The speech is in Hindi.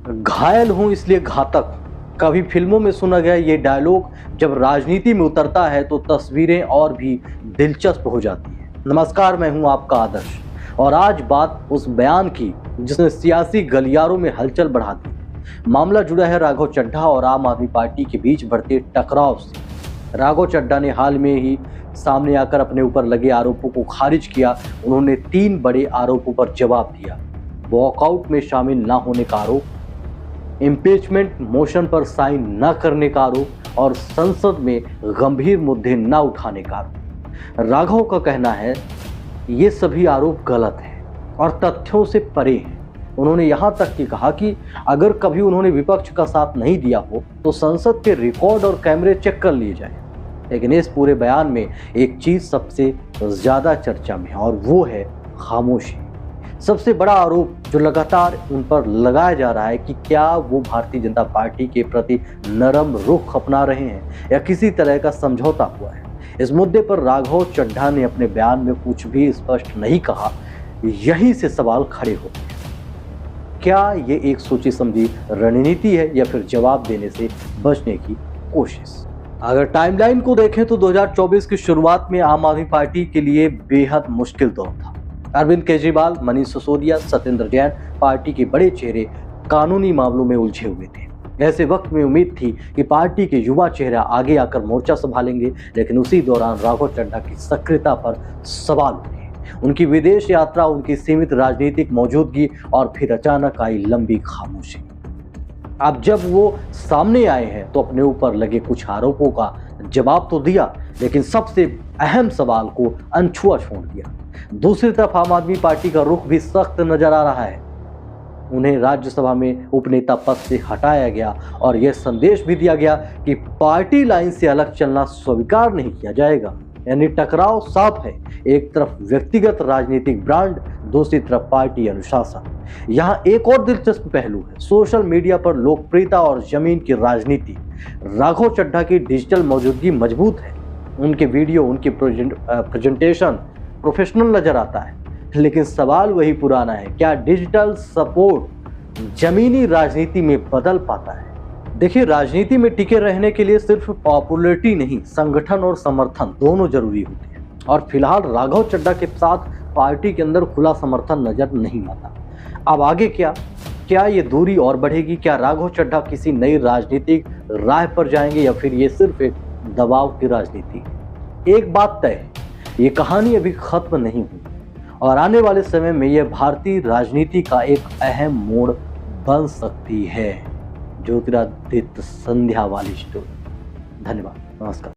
घायल हूं इसलिए घातक। कभी फिल्मों में सुना गया ये डायलॉग जब राजनीति में उतरता है तो तस्वीरें और भी दिलचस्प हो जाती हैं। नमस्कार, मैं हूं आपका आदर्श और आज बात उस बयान की जिसने सियासी गलियारों में हलचल बढ़ा दी। मामला जुड़ा है राघव चड्ढा और आम आदमी पार्टी के बीच बढ़ते टकराव से। राघव चड्ढा ने हाल में ही सामने आकर अपने ऊपर लगे आरोपों को खारिज किया। उन्होंने 3 बड़े आरोपों पर जवाब दिया। वॉकआउट में शामिल न होने का आरोप, इम्पीचमेंट मोशन पर साइन न करने का आरोप और संसद में गंभीर मुद्दे न उठाने का आरोप। राघव का कहना है ये सभी आरोप गलत हैं और तथ्यों से परे हैं। उन्होंने यहां तक कि कहा कि अगर कभी उन्होंने विपक्ष का साथ नहीं दिया हो तो संसद के रिकॉर्ड और कैमरे चेक कर लिए जाए। लेकिन इस पूरे बयान में एक चीज सबसे ज्यादा चर्चा में है और वो है खामोशी। सबसे बड़ा आरोप जो लगातार उन पर लगाया जा रहा है कि क्या वो भारतीय जनता पार्टी के प्रति नरम रुख अपना रहे हैं या किसी तरह का समझौता हुआ है। इस मुद्दे पर राघव चड्ढा ने अपने बयान में कुछ भी स्पष्ट नहीं कहा। यहीं से सवाल खड़े होते हैं, क्या ये एक सोची समझी रणनीति है या फिर जवाब देने से बचने की कोशिश। अगर टाइमलाइन को देखें तो 2024 की शुरुआत में आम आदमी पार्टी के लिए बेहद मुश्किल दौर था। अरविंद केजरीवाल, मनीष सिसोदिया, सत्येंद्र जैन पार्टी के बड़े चेहरे कानूनी मामलों में उलझे हुए थे। ऐसे वक्त में उम्मीद थी कि पार्टी के युवा चेहरा आगे आकर मोर्चा संभालेंगे, लेकिन उसी दौरान राघव चड्ढा की सक्रियता पर सवाल उठे। उनकी विदेश यात्रा, उनकी सीमित राजनीतिक मौजूदगी और फिर अचानक आई लंबी खामोशी। अब जब वो सामने आए हैं तो अपने ऊपर लगे कुछ आरोपों का जवाब तो दिया, लेकिन सबसे अहम सवाल को अनछुआ छोड़ दिया। दूसरी तरफ आम आदमी पार्टी का रुख भी सख्त नजर आ रहा है। उन्हें राज्यसभा में उपनेता पद से हटाया गया और यह संदेश भी दिया गया कि पार्टी लाइन से अलग चलना स्वीकार नहीं किया जाएगा। यानी टकराव साफ है, एक तरफ व्यक्तिगत राजनीतिक ब्रांड, दूसरी तरफ पार्टी अनुशासन। यहाँ एक और दिलचस्प पहलू है, सोशल मीडिया पर लोकप्रियता और जमीन की राजनीति। राघव चड्ढा की डिजिटल मौजूदगी मजबूत है, उनके वीडियो, उनकी प्रेजेंटेशन प्रोफेशनल नजर आता है। लेकिन सवाल वही पुराना है, क्या डिजिटल सपोर्ट जमीनी राजनीति में बदल पाता है। देखिए, राजनीति में टिके रहने के लिए सिर्फ पॉपुलैरिटी नहीं, संगठन और समर्थन दोनों जरूरी होते हैं। और फिलहाल राघव चड्ढा के साथ पार्टी के अंदर खुला समर्थन नजर नहीं आता। अब आगे क्या ये दूरी और बढ़ेगी? क्या राघव चड्ढा किसी नई राजनीतिक राह पर जाएंगे या फिर ये सिर्फ एक दबाव की राजनीति? एक बात तय है, ये कहानी अभी खत्म नहीं हुई और आने वाले समय में यह भारतीय राजनीति का एक अहम मोड़ बन सकती है। ज्योतिरादित्य संध्या वाली स्टोरी। धन्यवाद, नमस्कार।